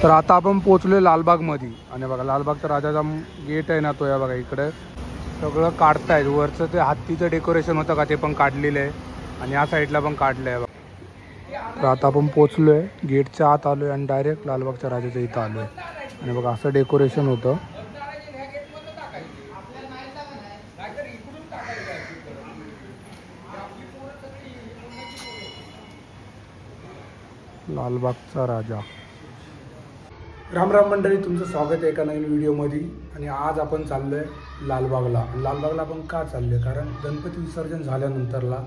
तर आता आपण पोहोचलोय लालबागमध्ये आणि बघा लालबागचा राजाचा गेट आहे ना तो या बघा इकडे सगळं काढतायत. वरचं ते हत्तीचं डेकोरेशन होतं का ते पण काढलेलं आहे आणि या साईडला पण काढलं आहे बघा. तर आता आपण पोहोचलोय गेटच्या आत आलोय आणि डायरेक्ट लालबागच्या राजाच्या इथं आलोय आणि बघा असं डेकोरेशन होतं. लालबागचा राजा. राम राम मंडळी, तुमचं स्वागत आहे एका नवीन व्हिडिओमध्ये. आणि आज आपण चाललो आहे लालबागला. लालबागला आपण का चाललो आहे कारण गणपती विसर्जन झाल्यानंतरला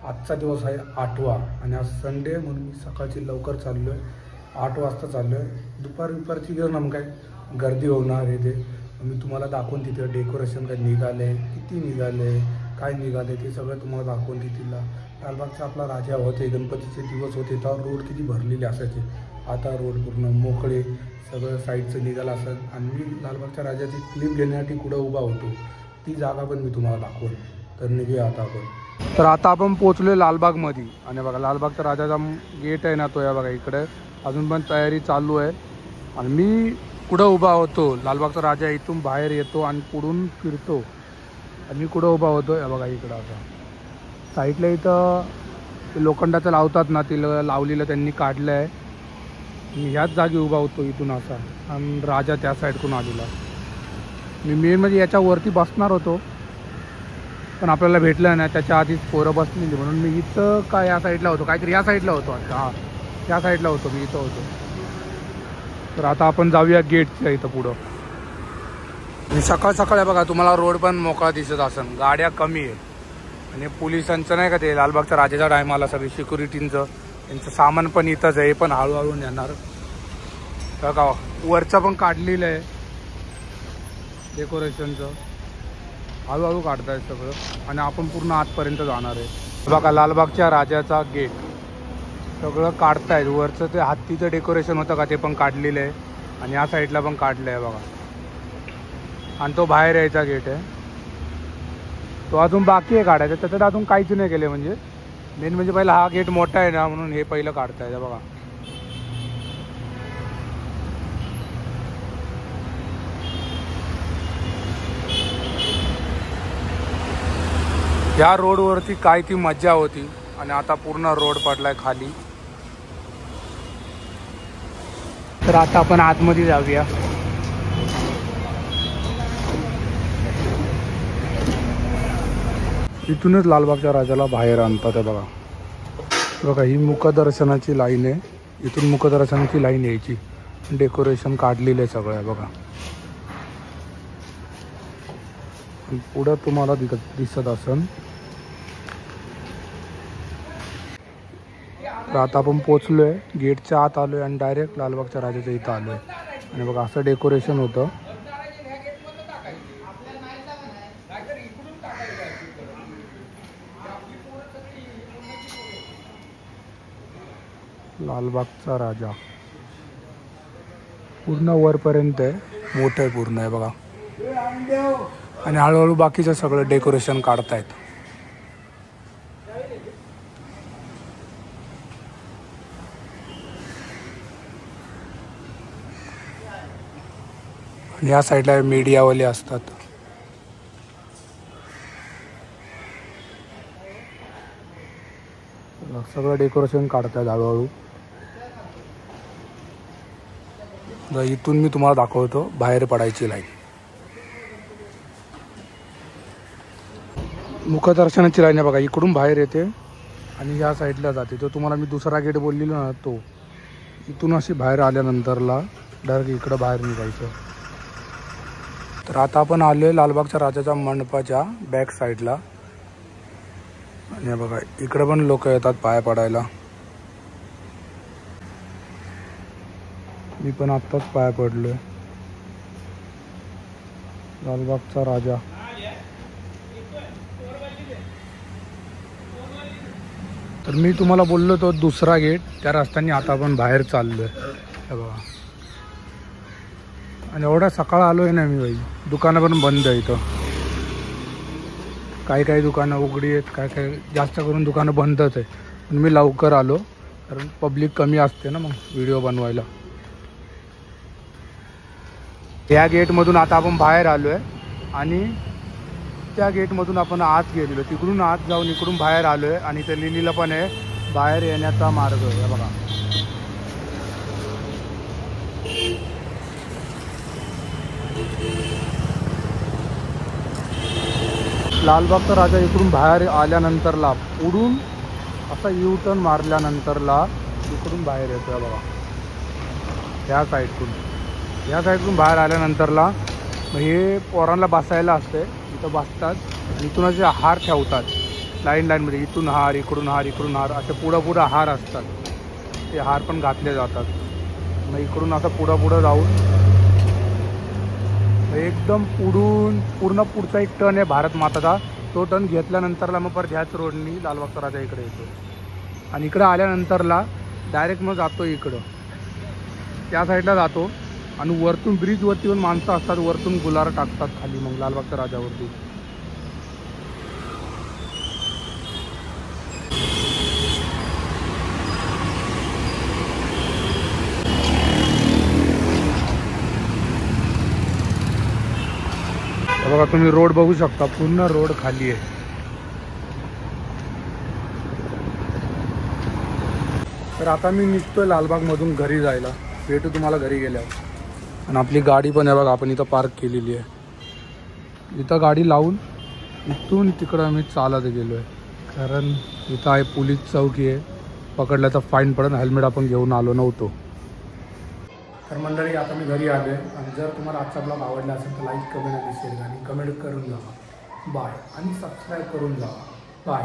आजचा दिवस आहे 8वा आणि आज संडे म्हणून मी सकाळची लवकर चाललो आहे. 8 वाजता चाललो आहे. दुपारची गेलो ना मग काय गर्दी होणार आहे ते मी तुम्हाला दाखवून तिथे डेकोरेशन काय निघाले, किती निघाले, काय निघाले ते सगळं तुम्हाला दाखवून तिथला. लालबागचा आपला राजा होते, गणपतीचे दिवस होते तेव्हा रोड किती भरलेले असायचे. आता रोड पूर्ण मोकळे, सगळं साईडचं निघालं असत. आणि मी लालबागच्या राजाची क्लिप घेण्यासाठी कुठं उभा होतो ती जागा पण मी तुम्हाला दाखवून. तर निघूया आता आपण. तर आता आपण पोहोचलोय लालबागमध्ये आणि बघा लालबागचा राजाचा गेट आहे ना तो या बघा इकडे अजून पण तयारी चालू आहे. आणि मी कुठं उभा होतो, लालबागचा राजा इथून बाहेर येतो आणि पुढून फिरतो आणि मी कुठं उभा होतो या बघा इकडं. आता साईडला इथं लोखंडाचं लावतात ना ते लावलेलं त्यांनी काढलं आहे. मी ह्याच जागी उभा होतो इथून असा आणि राजा त्या साईडकडून आलेला. मी मेन म्हणजे याच्यावरती बसणार होतो पण आपल्याला भेटलं नाही, त्याच्या आधीच पोरं बसलेली म्हणून मी इथं काय या साईडला होतो, काहीतरी या साईडला होतो. अच्छा हां त्या साईडला होतो मी, इथं होतो. तर आता आपण जाऊया गेटच्या इथं पुढं. आणि सकाळ सकाळ आहे बघा तुम्हाला रोड पण मोकळा दिसत असेल, गाड्या कमी आहे. आणि पोलिसांचं नाही का ते लालबागच्या राजाच्या टायमाला सगळी सिक्युरिटींचं त्यांचं सामान पण इथंच आहे, हे पण हळूहळू नेणार. तर का वरचं पण काढलेलं आहे डेकोरेशनचं, हळूहळू काढताय सगळं आणि आपण पूर्ण आतपर्यंत जाणार आहे. बघा लालबागच्या राजाचा गेट सगळं काढतायत. वरचं ते हत्तीचं डेकोरेशन होतं का ते पण काढलेलं आहे आणि या साईडला पण काढलं आहे बघा. आणि तो बाहेर यायचा गेट आहे तो अजून बाकी आहे काढायचा, त्याच्यात अजून काहीच नाही केले. म्हणजे मेन म्हणजे पहिला हा गेट मोठा आहे ना म्हणून हे पहिलं काढताय बघा. या रोडवरती काय ती मज्जा होती आणि आता पूर्ण रोड पडलाय खाली. तर आता आपण आतमध्ये जाऊया. इथूनच लालबागच्या राजाला बाहेर आणतात बघा. बघा ही मुखदर्शनाची लाईन आहे, इथून मुखदर्शनाची लाईन यायची. डेकोरेशन काढलेलं आहे सगळं आहे बघा. पुढं तुम्हाला दिसत असेल. तर आता आपण पोचलोय गेटच्या आत आलोय आणि डायरेक्ट लालबागच्या राजाच्या इथं आलोय आणि बघा असं डेकोरेशन होतं. लालबागचा राजा पूर्ण वरपर्यंत आहे, मोठं आहे पूर्ण आहे बघा. आणि हळूहळू बाकीचं सगळं डेकोरेशन काढतायत. आणि या साईडला मीडियावाले असतात. सगळं डेकोरेशन काढतायत हळूहळू. इथून मी तुम्हाला दाखवतो बाहेर पडायची लाईन. मुखदर्शनाची लाईन आहे बघा, इकडून बाहेर येते आणि या साईडला जाते. तो तुम्हाला मी दुसरा गेट बोललेलो ना तो, इथून अशी बाहेर आल्यानंतरला डायरेक्ट इकडं बाहेर निघायचं. तर आता आपण आलोय लालबागच्या राजाच्या मंडपाच्या बॅक साईडला. आणि बघा इकडे पण लोक येतात पाया पडायला. मी पण आत्ताच पाया पडलोय. लालबागचा राजा. तर मी तुम्हाला बोललो तो दुसरा गेट त्या रस्त्याने आता आपण बाहेर चाललोय बघा. आणि एवढा सकाळ आलोय ना मी बाई, दुकानं पण बंद आहे इथं. काही दुकानं उघडी आहेत, काय जास्त करून दुकानं बंदच आहे. पण मी लवकर आलो कारण पब्लिक कमी असते ना मग व्हिडिओ बनवायला. या गेटमधून आता आपण बाहेर आलो आहे आणि त्या गेटमधून आपण आत गेलेलो, तिकडून आत जाऊन इकडून बाहेर आलो आहे आणि त्या लिहिलेलं पण आहे बाहेर येण्याचा मार्ग. हे बघा, लालबागचा राजा इकडून बाहेर आल्यानंतरला पुढून असा यू टर्न मारल्यानंतरला इकडून बाहेर येतो. बघा, ह्या साईडतून बाहेर आल्यानंतरला हे पोरांना बसायला असते, इथं बसतात. इथून असे हार ठेवतात लाईनमध्ये, इथून हार, इकडून हार, इकडून हार, असे पुढं हार असतात. ते हार पण घातले जातात. मग इकडून असं पुढं जाऊन एकदम पूर्ण पुढचा एक टर्न आहे भारत माताचा. तो टर्न घेतल्यानंतरला मग परत ह्याच रोडनी लालबागचा राजा इकडे येतो आणि इकडं आल्यानंतरला डायरेक्ट मग जातो इकडं, त्या साईडला जातो आणि वरतून ब्रिजवरती पण माणसं असतात, वरतून गुलार टाकतात खाली मग लालबागच्या राजावरती. बघा, तुम्ही रोड बघू शकता, पूर्ण रोड खाली आहे. तर आता मी निघतोय लालबागमधून घरी जायला. भेटू तुम्हाला घरी गेल्यावर. आणि आपली गाडी पण आहे बघा, आपण इथं पार्क केलेली आहे. इथं गाडी लावून इथून तिकडं आम्ही चालत गेलो आहे, कारण इथं आहे पोलीस चौकी आहे. पकडलं तर फाईन पडेल, हेल्मेट आपण घेऊन आलो नव्हतो. तर मंडळी, आता मी घरी आलो आहे आणि जर तुम्हाला आजचा ब्लॉग आवडला असेल तर लाईक, कमेंट आणि शेअर आणि कमेंट करून जावा. बाय. आणि सबस्क्राईब करून जावा. बाय.